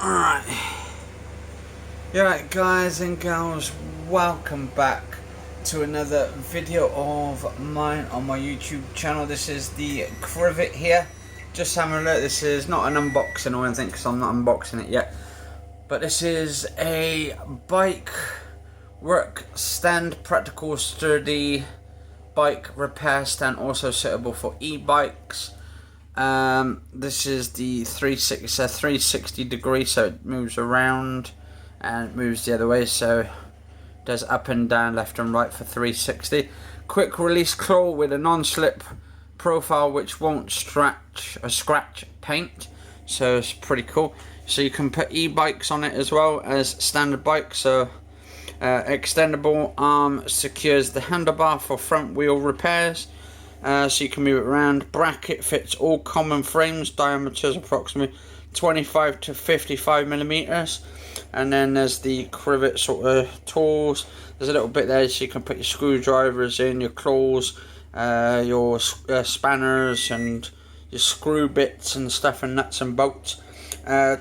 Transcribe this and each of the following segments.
Alright. Alright guys and girls, welcome back to another video of mine on my YouTube channel. This is the Crivit here. Just having a look, this is not an unboxing or anything because I'm not unboxing it yet. But this is a bike work stand, practical sturdy bike repair stand, also suitable for e-bikes. This is the 360, it's a 360 degree, so it moves around and it moves the other way, so it does up and down, left and right for 360. Quick release claw with a non-slip profile which won't scratch paint, so it's pretty cool. So you can put e-bikes on it as well as standard bikes. So extendable arm secures the handlebar for front wheel repairs. So you can move it around. Bracket fits all common frames, diameters approximately 25 to 55 millimeters. And then there's the Crivit sort of tools. There's a little bit there so you can put your screwdrivers in, your claws, your spanners and your screw bits and stuff, and nuts and bolts.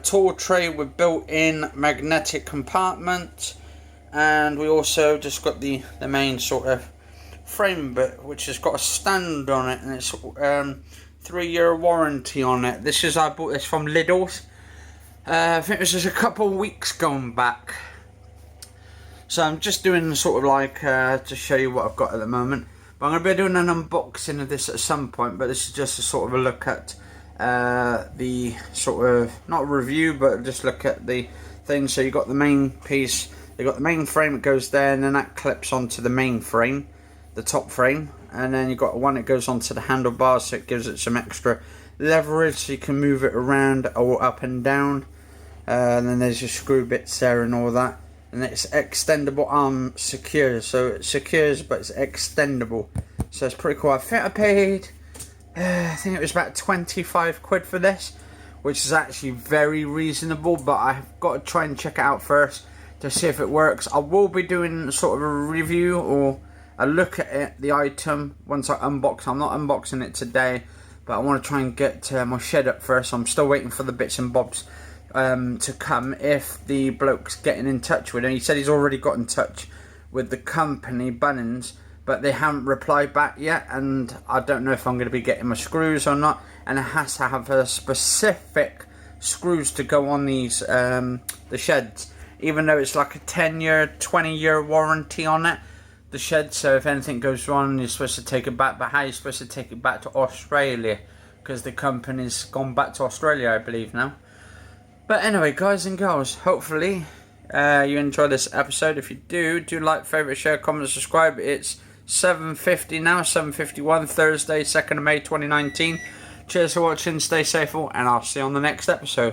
Tool tray with built-in magnetic compartment. And we also just got the main sort of frame bit, which has got a stand on it, and it's 3-year warranty on it. This is, I bought this from Lidle's. I think this is a couple of weeks gone back. So I'm just doing sort of like to show you what I've got at the moment. But I'm going to be doing an unboxing of this at some point. But this is just a sort of a look at the sort of, not review, but just look at the thing. So you've got the main piece, you've got the main frame that goes there, and then that clips onto the main frame, the top frame, and then you've got one that goes onto the handlebars, so it gives it some extra leverage so you can move it around or up and down. And then there's your screw bits there and all that, and it's extendable arm secures, so it secures but it's extendable, so it's pretty cool. I think I paid I think it was about 25 quid for this, which is actually very reasonable, but I've got to try and check it out first to see if it works. I will be doing sort of a review or a look at it, the item, once I unbox. I'm not unboxing it today, but I want to try and get my shed up first. I'm still waiting for the bits and bobs to come. If the bloke's getting in touch with him, he said he's already got in touch with the company, Bunnings, but they haven't replied back yet, and I don't know if I'm going to be getting my screws or not. And it has to have a specific screws to go on these the sheds, even though it's like a 10-year, 20-year warranty on it, the shed. So if anything goes wrong, you're supposed to take it back. But how are you supposed to take it back to Australia? Because the company's gone back to Australia, I believe, now. But anyway, guys and girls, hopefully you enjoy this episode. If you do like, favourite, share, comment, subscribe. It's 7:50 now, 7:51, Thursday, 2nd of May 2019. Cheers for watching, stay safe all, and I'll see you on the next episode.